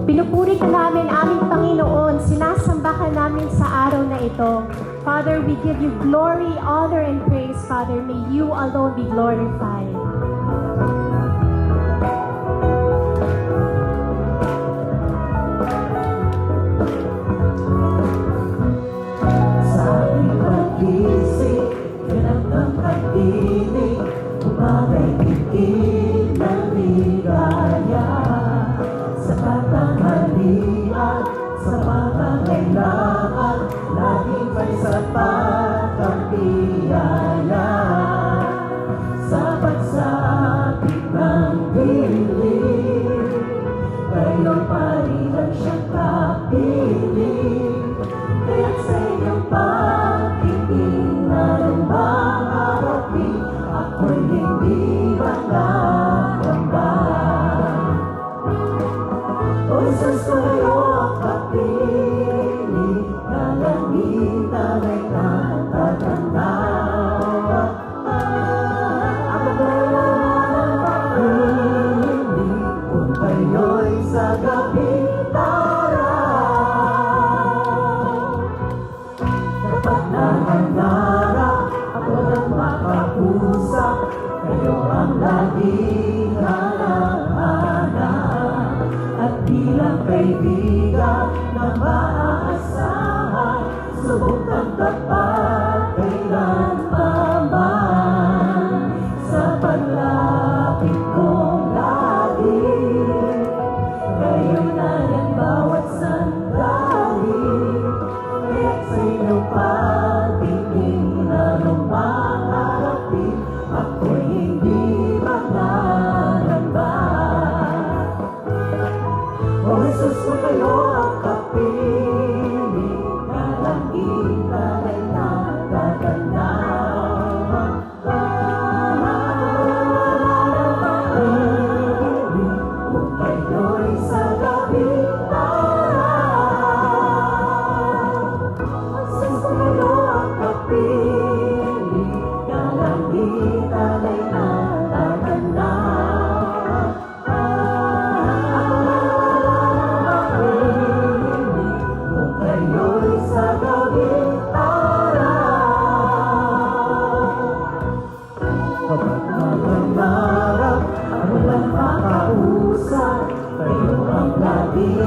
Pinupuri ka namin, aming Panginoon. Sinasamba ka namin sa araw na ito. Father, we give you glory, honor, and praise, Father. May you alone be glorified. Sa aking pag-isip, ganap ng pag-ibig, umabay titig ng ligaya. Sa katanghalian, sa pangangailangan, laging may sapat ang biyaya. Sa pagsapit ng dilim, kayo'y parin ang siyang kapiling. Kaya't sa inyong pagkiking na lumang harapin, ako'y hindi magkakamba. O Isus ko kayo ang kapiling, kalangitan ay natatanaw. Ako ng pag-ibig, kung kayo'y sa gabing taraw. Dapat na hangarap, ako nang makausap, kayo ang laging hanap-hanap. At bilang kaibigan na maaasahan, subok ang tapat kailanman. Sa paglapit kong lagi, kayo na rin bawat sandali. Kaya't sa inyong pagtingin na lumaharapin, ako'y hindi mangaramba. O Jesus ko kayo ang kapiling, kalangitan ay natatanaw. Kung kayo'y sa gabing taraw. O Jesus ko kayo ang kapiling, kalangitan ay natatanaw. Kapag nangangarap, ako lang makausap, kayo ang lagi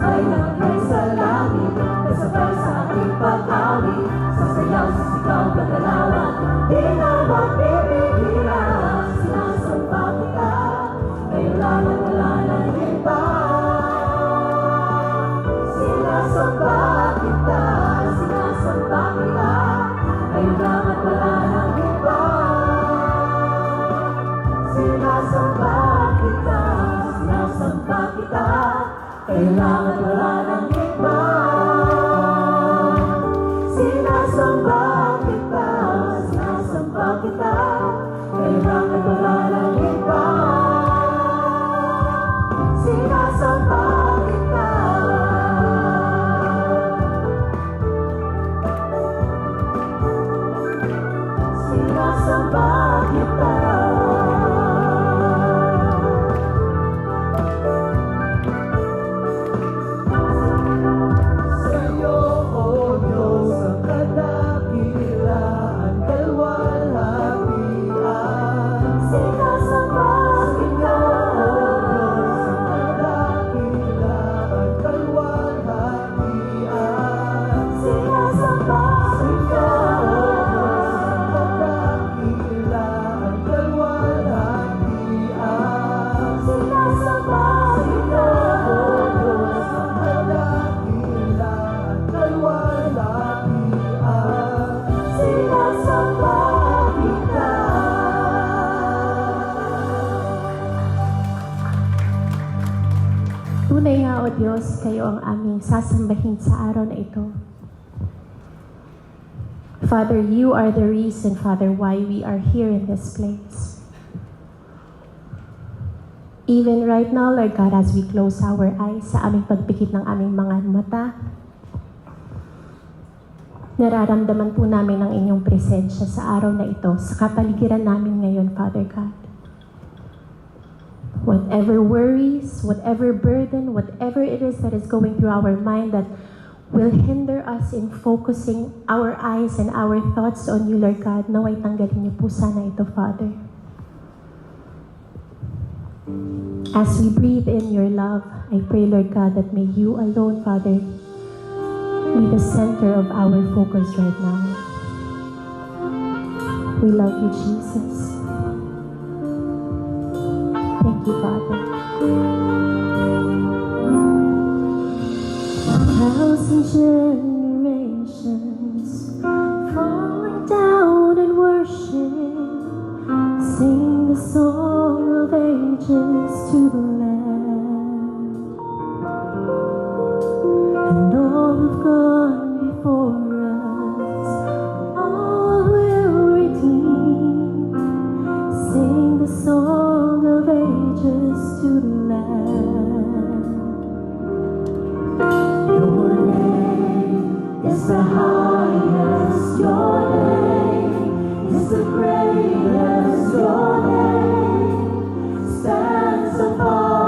ay nangyay sa langit, kasabay sa ating pag-awit, sasayaw sa sigaw pagkalawan, di na magpipigilan, sinasamba kita, kailangan wala ng iba. Sinasamba kita, sinasamba kita, kailangan wala ng iba. Sinasamba kita, sinasamba kita, kailangan wala ng iba. Sinasamba kita, sinasamba kita, kailangan wala ng iba. Sinasamba kita. Sinasamba kita. Sa'yo, O Diyos, ang kadakilaan, kalwalhatian. Sinasamba kita, O Diyos, ang kadakilaan, kalwalhatian. Sinasamba kita, O Diyos, ang kadakilaan, kalwalhatian. Sinasamba kita, O Diyos, ang kadakilaan, kalwalhatian. Sinasamba kita. Tunay nga, O Diyos, kayo ang aming sasambahin sa araw na ito. Father, you are the reason, Father, why we are here in this place. Even right now, Lord God, as we close our eyes sa aming pagpikit ng aming mga mata, nararamdaman po namin ang inyong presensya sa araw na ito, sa kapaligiran namin ngayon, Father God. Whatever worries, whatever burden, whatever it is that is going through our mind that will hinder us in focusing our eyes and our thoughts on you, Lord God, naway tanggalin niyo po sana ito, Father. As we breathe in your love, I pray, Lord God, that may you alone, Father, be the center of our focus right now. We love you, Jesus. Thank you, Father. 1,000 generations falling down in worship, sing the song of ages to the Lamb, and all have gone before us, all will redeem, sing the song of ages to the Lamb. Your name is the highest, your name is the greatest, your name stands above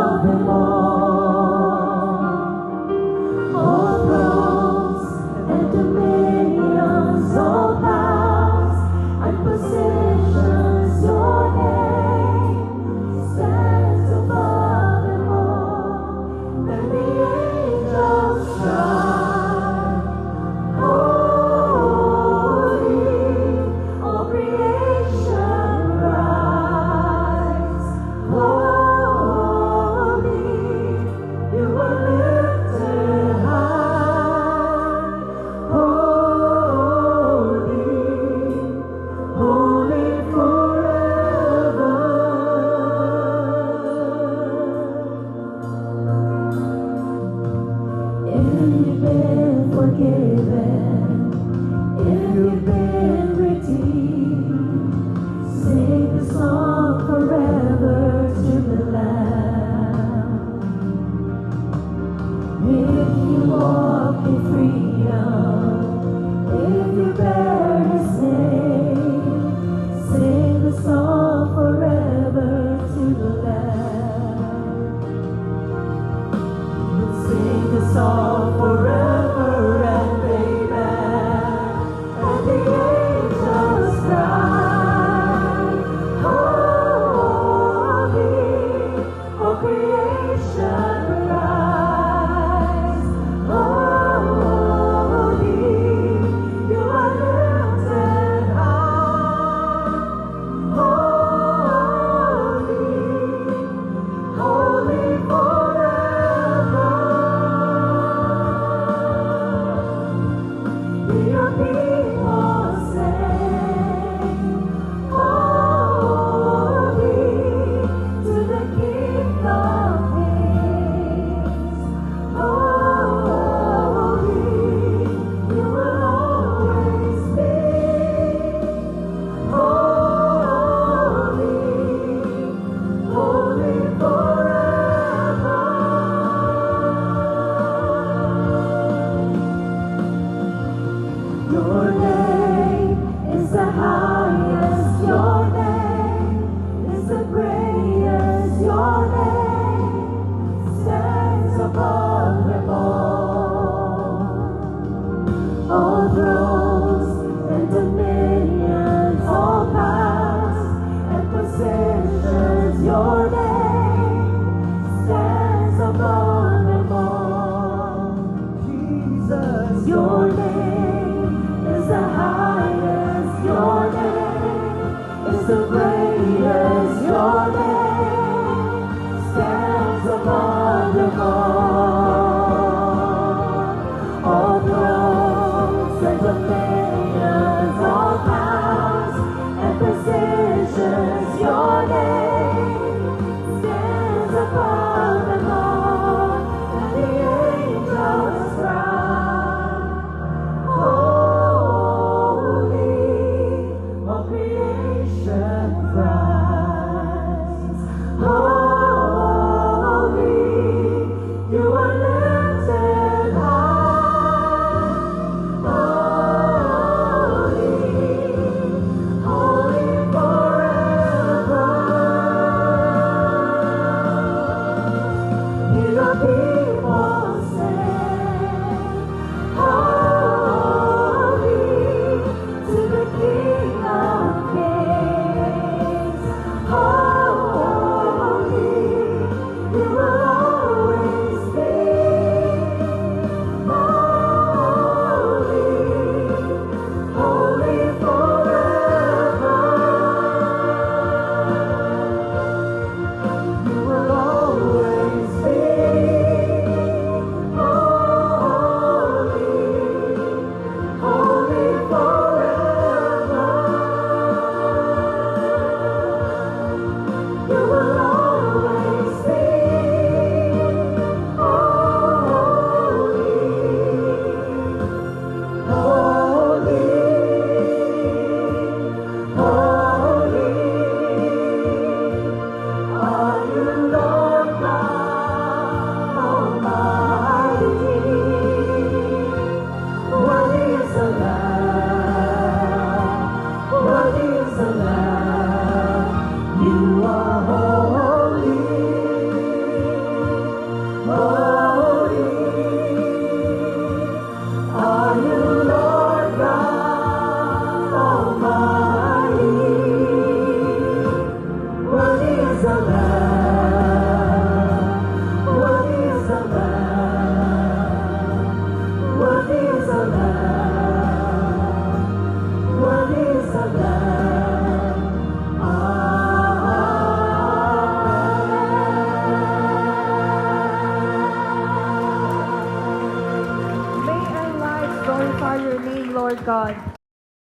glorify your name, Lord God.